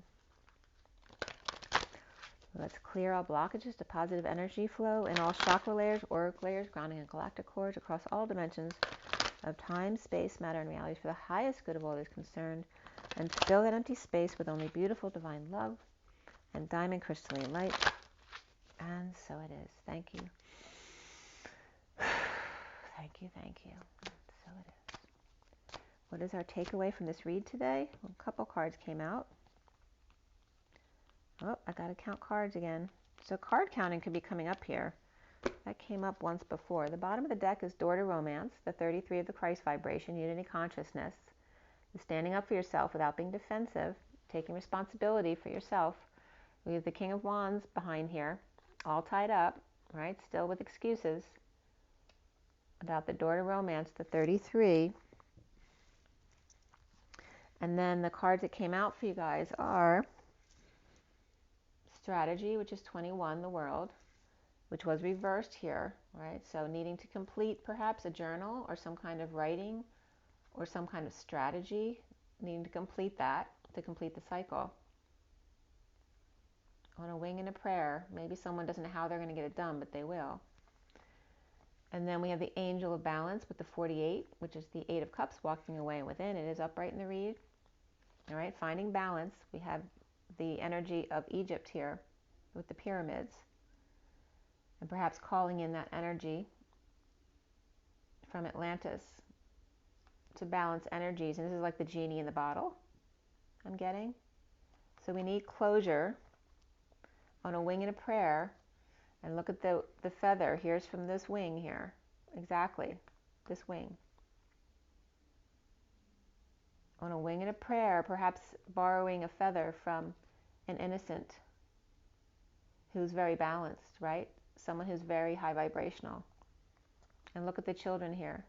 Let's clear all blockages to positive energy flow in all chakra layers, auric layers, grounding and galactic cords across all dimensions of time, space, matter, and reality for the highest good of all that is concerned, and fill that empty space with only beautiful divine love and diamond crystalline light. And so it is. Thank you. Thank you, thank you. So it is. What is our takeaway from this read today? Well, a couple cards came out. Oh, I gotta count cards again. So card counting could be coming up here. That came up once before. The bottom of the deck is Door to Romance, the 33 of the Christ vibration, Unity Consciousness. Standing up for yourself without being defensive, taking responsibility for yourself. We have the King of Wands behind here, all tied up, right? Still with excuses about the Door to Romance, the 33. And then the cards that came out for you guys are Strategy, which is 21, the World, which was reversed here, right? So needing to complete perhaps a journal or some kind of writing or some kind of strategy, needing to complete that, to complete the cycle. On a wing and a prayer, maybe someone doesn't know how they're going to get it done, but they will. And then we have the Angel of Balance with the 48, which is the 8 of Cups, walking away and within. It is upright in the reed. All right, finding balance. We have the energy of Egypt here with the pyramids. And perhaps calling in that energy from Atlantis to balance energies. And this is like the genie in the bottle, I'm getting. So we need closure on a wing and a prayer. And look at the feather. Here's from this wing here. Exactly. This wing. On a wing and a prayer, perhaps borrowing a feather from an innocent who's very balanced, right? Someone who's very high vibrational. And look at the children here.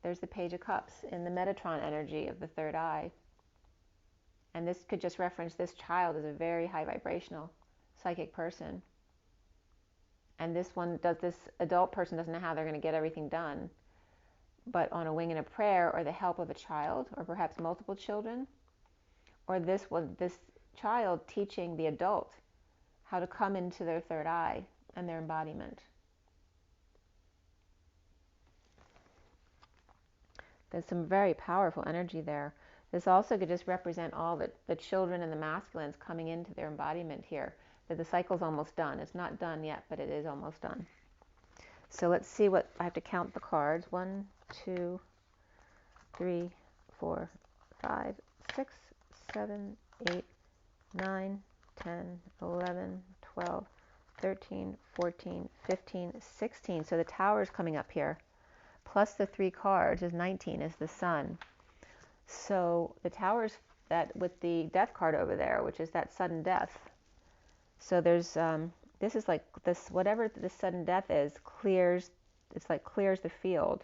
There's the Page of Cups in the Metatron energy of the third eye. And this could just reference this child as a very high vibrational psychic person. And this adult person doesn't know how they're going to get everything done. But on a wing and a prayer, or the help of a child, or perhaps multiple children, or this child teaching the adult how to come into their third eye and their embodiment. There's some very powerful energy there. This also could just represent all the children and the masculines coming into their embodiment here. That the cycle's almost done. It's not done yet, but it is almost done. So let's see what, I have to count the cards. 1, 2, 3, 4, 5, 6, 7, 8, 9, 10, 11, 12, 13, 14, 15, 16. So the tower is coming up here. Plus the 3 cards is 19, is the sun. So the tower's that with the death card over there, which is that sudden death. So there's, this is like this, whatever this sudden death is, clears the field.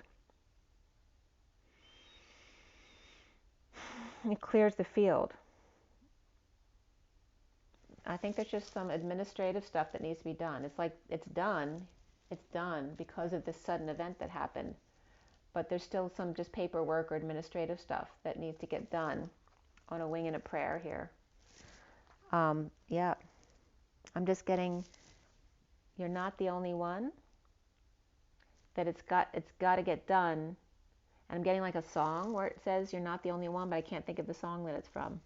It clears the field. I think there's just some administrative stuff that needs to be done. It's like, it's done because of this sudden event that happened. But there's still some just paperwork or administrative stuff that needs to get done on a wing and a prayer here. Yeah. I'm just getting, you're not the only one, that it's got to get done. And I'm getting like a song where it says you're not the only one, but I can't think of the song that it's from.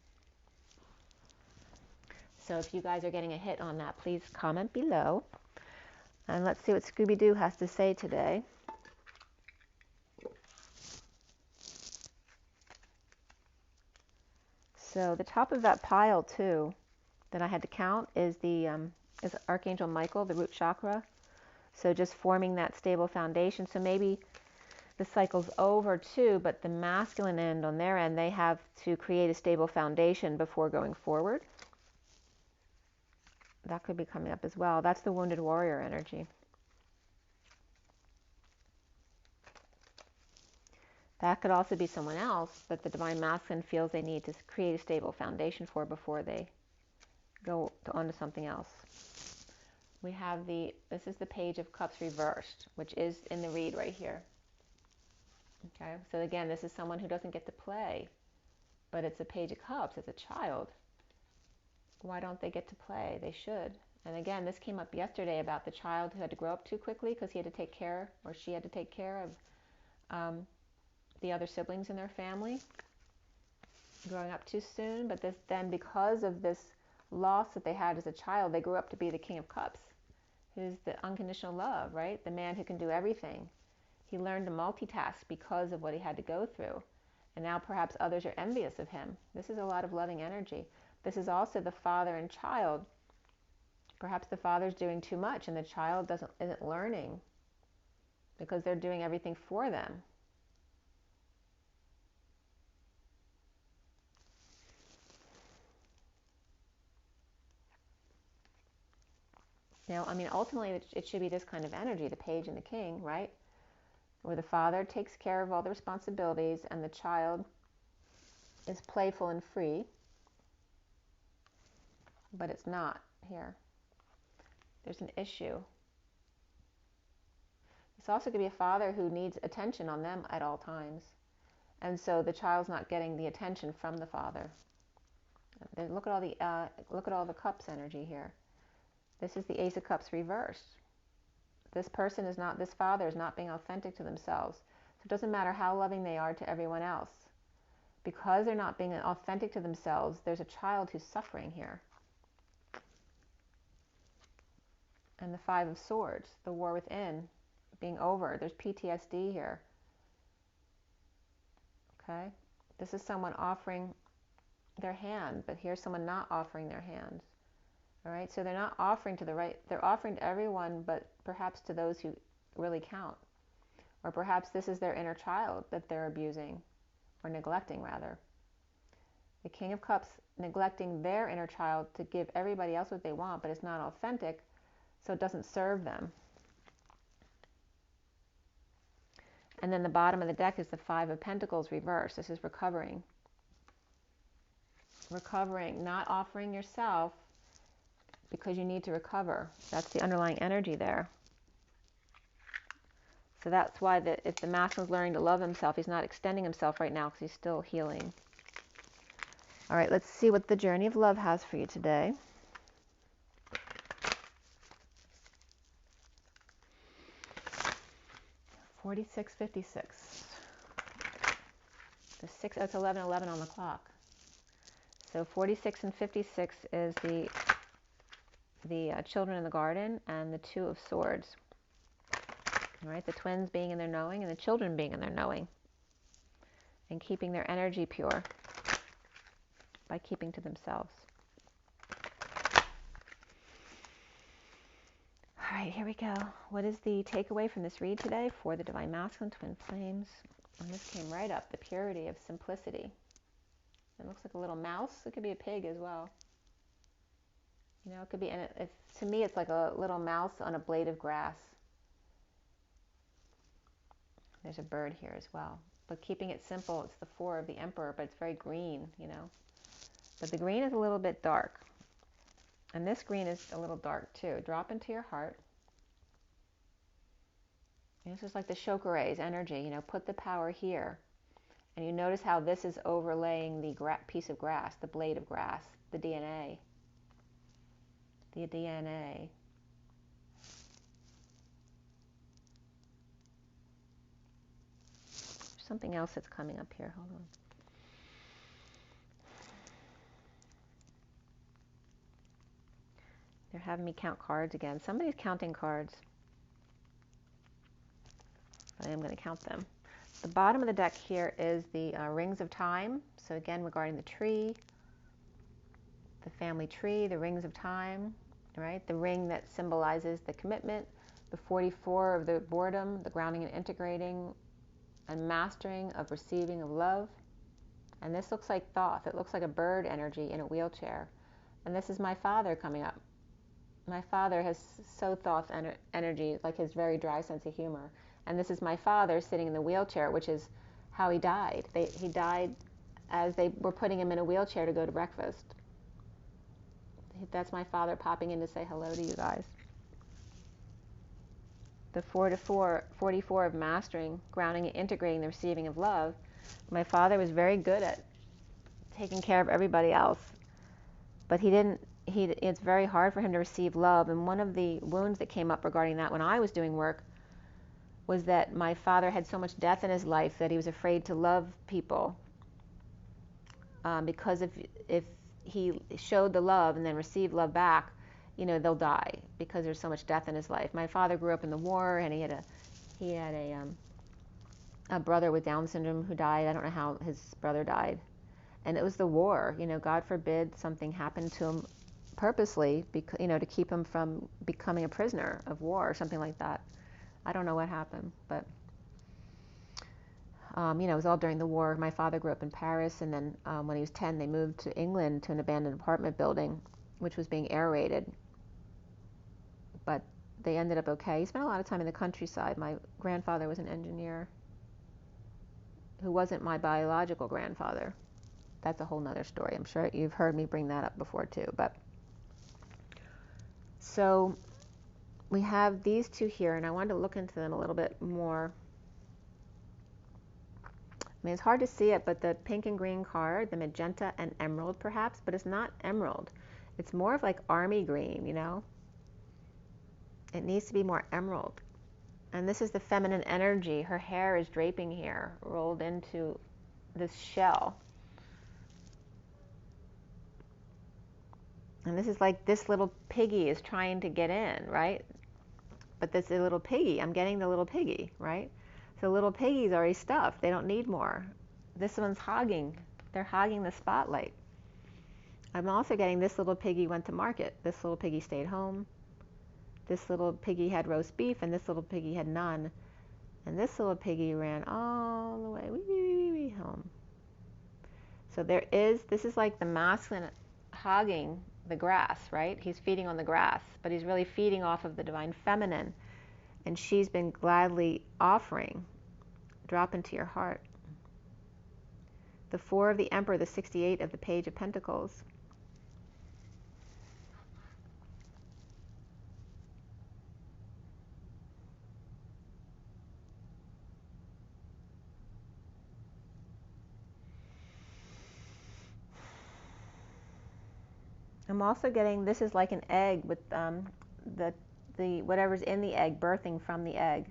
So if you guys are getting a hit on that, please comment below. And let's see what Scooby-Doo has to say today. So the top of that pile too, that I had to count, is is Archangel Michael, the root chakra. So just forming that stable foundation. So maybe the cycle's over too, but the masculine end, on their end, they have to create a stable foundation before going forward. That could be coming up as well. That's the wounded warrior energy. That could also be someone else that the divine masculine feels they need to create a stable foundation for before they go on to something else. We have this is the Page of Cups reversed, which is in the read right here. Okay, so again, this is someone who doesn't get to play, but it's a Page of Cups, it's a child. Why don't they get to play? They should. And again, this came up yesterday about the child who had to grow up too quickly because he had to take care, or she had to take care of the other siblings in their family, growing up too soon. But then because of this loss that they had as a child, they grew up to be the King of Cups, who's the unconditional love, right? The man who can do everything. He learned to multitask because of what he had to go through. And now perhaps others are envious of him. This is a lot of loving energy. This is also the father and child Perhaps the father's doing too much and the child isn't learning because they're doing everything for them. Now, I mean, ultimately, it should be this kind of energy, the page and the king, right? Where the father takes care of all the responsibilities and the child is playful and free. But it's not here. There's an issue. It's also going to be a father who needs attention on them at all times. And so the child's not getting the attention from the father. Look at all the cups energy here. This is the Ace of Cups reversed. This father is not being authentic to themselves. So it doesn't matter how loving they are to everyone else. Because they're not being authentic to themselves, there's a child who's suffering here. And the Five of Swords, the war within, being over. There's PTSD here. Okay? This is someone offering their hand, but here's someone not offering their hand. All right? So they're not offering to the right, they're offering to everyone, but perhaps to those who really count. Or perhaps this is their inner child that they're abusing, or neglecting rather. The King of Cups neglecting their inner child to give everybody else what they want, but it's not authentic, so it doesn't serve them. And then the bottom of the deck is the Five of Pentacles reversed. This is recovering. Recovering, not offering yourself because you need to recover. That's the underlying energy there. So that's why if the masculine is learning to love himself, he's not extending himself right now because he's still healing. All right, let's see what the journey of love has for you today. $46.56. It's 11:11 on the clock. So 46 and 56 is the children in the garden and the Two of Swords. All right, the twins being in their knowing and the children being in their knowing, and keeping their energy pure by keeping to themselves. All right, here we go. What is the takeaway from this read today for the Divine Masculine Twin Flames? And this came right up, the purity of simplicity. It looks like a little mouse. It could be a pig as well. You know, it could be, and to me, it's like a little mouse on a blade of grass. There's a bird here as well. But keeping it simple, it's the Four of the Emperor, but it's very green, you know. But the green is a little bit dark. And this green is a little dark too. Drop into your heart. And this is like the Chokere's energy, you know, put the power here. And you notice how this is overlaying the piece of grass, the blade of grass, the DNA. The DNA. There's something else that's coming up here. Hold on. They're having me count cards again. Somebody's counting cards. I am going to count them. The bottom of the deck here is the rings of time. So again, regarding the tree, the family tree, the rings of time, right? The ring that symbolizes the commitment, the 44 of the boredom, the grounding and integrating and mastering of receiving of love. And this looks like Thoth. It looks like a bird energy in a wheelchair. And this is my father coming up. My father has so Thoth energy, like his very dry sense of humor. And this is my father sitting in the wheelchair, which is how he died. He died as they were putting him in a wheelchair to go to breakfast. That's my father popping in to say hello to you guys. The 44 of mastering, grounding and integrating the receiving of love. My father was very good at taking care of everybody else. But it's very hard for him to receive love. And one of the wounds that came up regarding that when I was doing work was that my father had so much death in his life that he was afraid to love people. Because if he showed the love and then received love back, you know, they'll die because there's so much death in his life. My father grew up in the war, and he had a brother with Down syndrome who died. I don't know how his brother died. And it was the war, you know, God forbid something happened to him purposely, you know, to keep him from becoming a prisoner of war or something like that. I don't know what happened, but you know, it was all during the war. My father grew up in Paris, and then when he was 10, they moved to England to an abandoned apartment building, which was being air raided. But they ended up okay. He spent a lot of time in the countryside. My grandfather was an engineer who wasn't my biological grandfather. That's a whole nother story. I'm sure you've heard me bring that up before too. But so we have these two here, and I wanted to look into them a little bit more. I mean, it's hard to see it, but the pink and green card, the magenta and emerald perhaps, but it's not emerald. It's more of like army green, you know? It needs to be more emerald. And this is the feminine energy. Her hair is draping here, rolled into this shell. And this is like this little piggy is trying to get in, right? But this is a little piggy. I'm getting the little piggy, right? So little piggy's already stuffed. They don't need more. This one's hogging. They're hogging the spotlight. I'm also getting this little piggy went to market. This little piggy stayed home. This little piggy had roast beef, and this little piggy had none. And this little piggy ran all the way home. So this is like the masculine hogging the grass, right? He's feeding on the grass, but he's really feeding off of the divine feminine. And she's been gladly offering. Drop into your heart. The 4 of the Emperor, the 68 of the Page of Pentacles. I'm also getting, this is like an egg with the whatever's in the egg, birthing from the egg.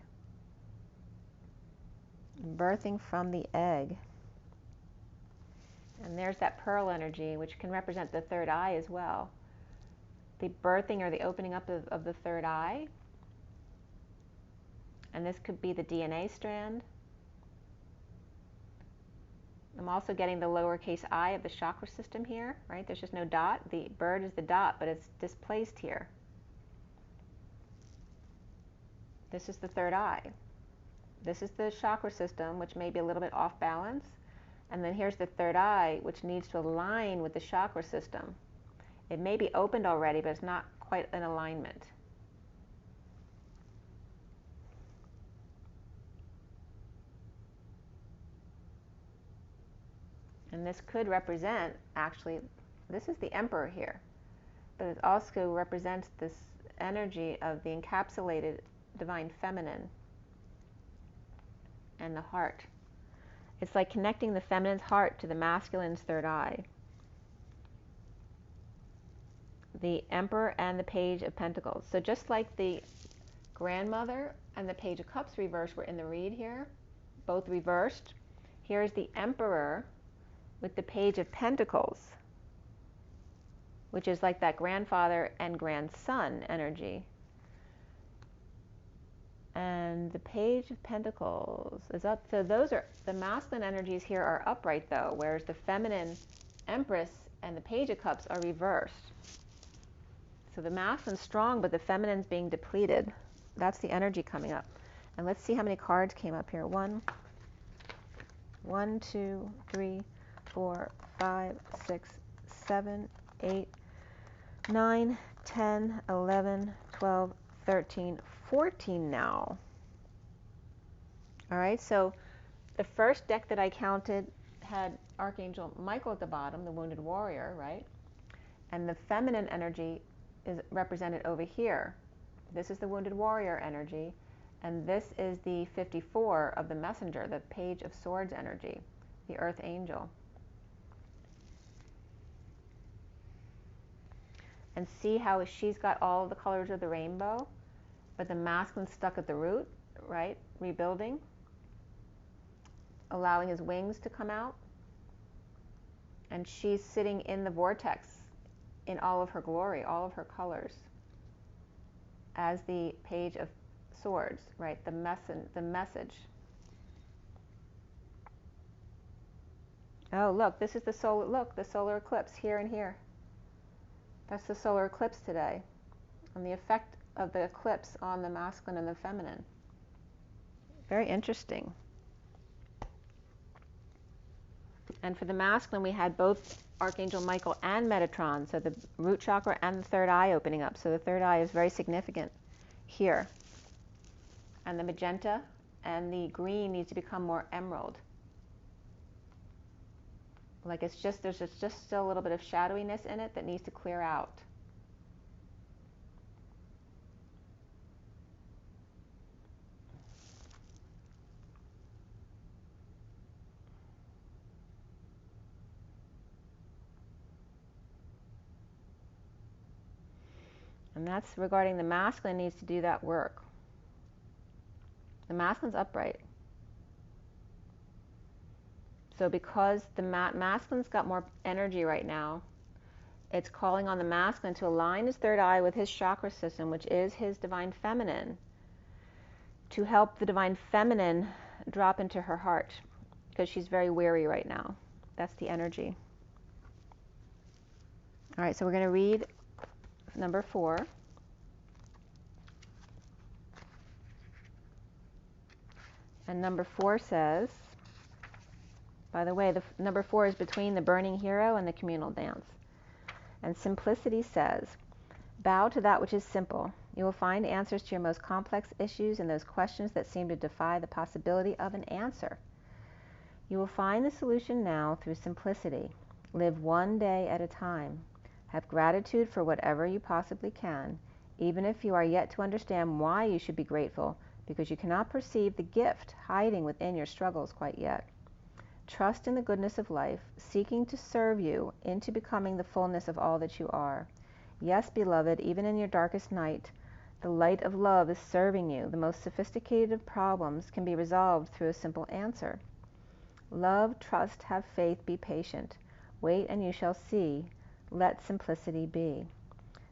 Birthing from the egg. And there's that pearl energy, which can represent the third eye as well. The birthing or the opening up of the third eye. And this could be the DNA strand. I'm also getting the lowercase I of the chakra system here, right? There's just no dot. The bird is the dot, but it's displaced here. This is the third eye. This is the chakra system, which may be a little bit off balance. And then here's the third eye, which needs to align with the chakra system. It may be opened already, but it's not quite in alignment. And this could represent, actually, this is the Emperor here, but it also represents this energy of the encapsulated divine feminine and the heart. It's like connecting the feminine's heart to the masculine's third eye. The Emperor and the Page of Pentacles. So just like the grandmother and the Page of Cups reversed were in the read here, both reversed, here's the Emperor with the Page of Pentacles, which is like that grandfather and grandson energy. And the Page of Pentacles is up. So those are, the masculine energies here are upright though, whereas the feminine Empress and the Page of Cups are reversed. So the masculine's strong, but the feminine's being depleted. That's the energy coming up. And let's see how many cards came up here. 1, 2, 3, 4, 5, 6, 7, 8, 9, 10, 11, 12, 13, 14 now. All right, so the first deck that I counted had Archangel Michael at the bottom, the Wounded Warrior, right? And the feminine energy is represented over here. This is the Wounded Warrior energy, and this is the 54 of the Messenger, the Page of Swords energy, the Earth Angel. And see how she's got all the colors of the rainbow, but the masculine's stuck at the root, right? Rebuilding, allowing his wings to come out. And she's sitting in the vortex in all of her glory, all of her colors, as the Page of Swords, right? The message. Oh, look, this is the solar, look, the solar eclipse here and here. That's the solar eclipse today, and the effect of the eclipse on the masculine and the feminine. Very interesting. And for the masculine, we had both Archangel Michael and Metatron, so the root chakra and the third eye opening up. So the third eye is very significant here. And the magenta and the green needs to become more emerald. Like it's just, there's just still a little bit of shadowiness in it that needs to clear out. And that's regarding the masculine needs to do that work. The masculine's upright. So because the masculine's got more energy right now, it's calling on the masculine to align his third eye with his chakra system, which is his divine feminine, to help the divine feminine drop into her heart, because she's very weary right now. That's the energy. All right, so we're going to read number 4. And number 4 says, by the way, the number 4 is between the burning hero and the communal dance. And simplicity says, bow to that which is simple. You will find answers to your most complex issues and those questions that seem to defy the possibility of an answer. You will find the solution now through simplicity. Live one day at a time. Have gratitude for whatever you possibly can, even if you are yet to understand why you should be grateful, because you cannot perceive the gift hiding within your struggles quite yet. Trust in the goodness of life, seeking to serve you into becoming the fullness of all that you are. Yes, beloved, even in your darkest night, the light of love is serving you. The most sophisticated of problems can be resolved through a simple answer. Love, trust, have faith, be patient. Wait and you shall see. Let simplicity be.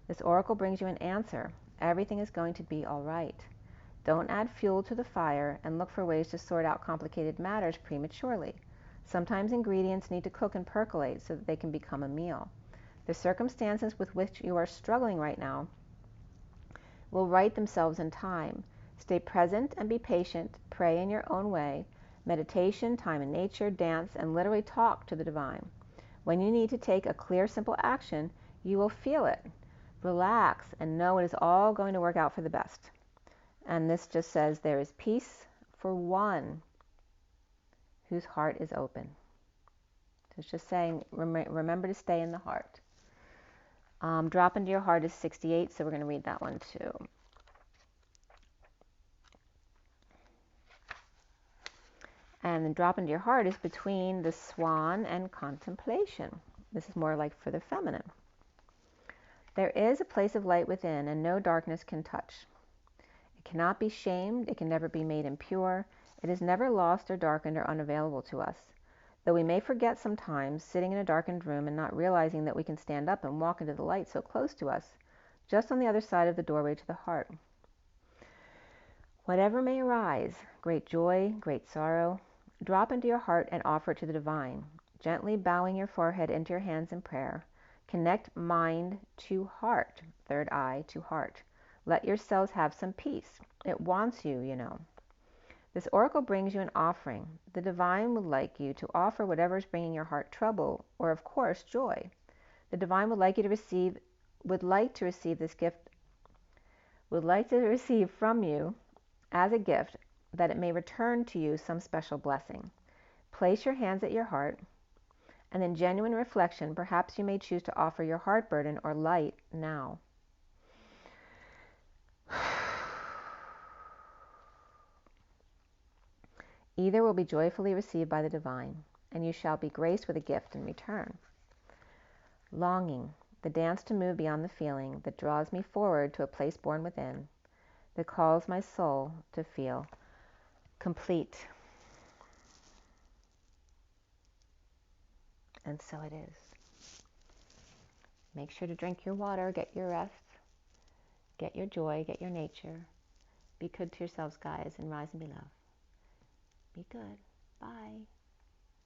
This oracle brings you an answer. Everything is going to be all right. Don't add fuel to the fire and look for ways to sort out complicated matters prematurely. Sometimes ingredients need to cook and percolate so that they can become a meal. The circumstances with which you are struggling right now will right themselves in time. Stay present and be patient. Pray in your own way. Meditation, time in nature, dance, and literally talk to the divine. When you need to take a clear, simple action, you will feel it. Relax and know it is all going to work out for the best. And this just says there is peace for one whose heart is open. So it's just saying, remember to stay in the heart. Drop into your heart is 68, so we're going to read that one too. And the drop into your heart is between the swan and contemplation. This is more like for the feminine. There is a place of light within, and no darkness can touch. It cannot be shamed. It can never be made impure. It is never lost or darkened or unavailable to us. Though we may forget sometimes, sitting in a darkened room and not realizing that we can stand up and walk into the light so close to us, just on the other side of the doorway to the heart. Whatever may arise, great joy, great sorrow, drop into your heart and offer it to the divine, gently bowing your forehead into your hands in prayer. Connect mind to heart, third eye to heart. Let your cells have some peace. It wants you, you know. This oracle brings you an offering. The divine would like you to offer whatever is bringing your heart trouble, or of course joy. The divine would like to receive this gift, would like to receive from you as a gift, that it may return to you some special blessing. Place your hands at your heart, and in genuine reflection, perhaps you may choose to offer your heart burden or light now. Either will be joyfully received by the divine, and you shall be graced with a gift in return. Longing, the dance to move beyond the feeling that draws me forward to a place born within, that calls my soul to feel complete. And so it is. Make sure to drink your water, get your rest, get your joy, get your nature. Be good to yourselves, guys, and rise and be loved. Be good. Bye.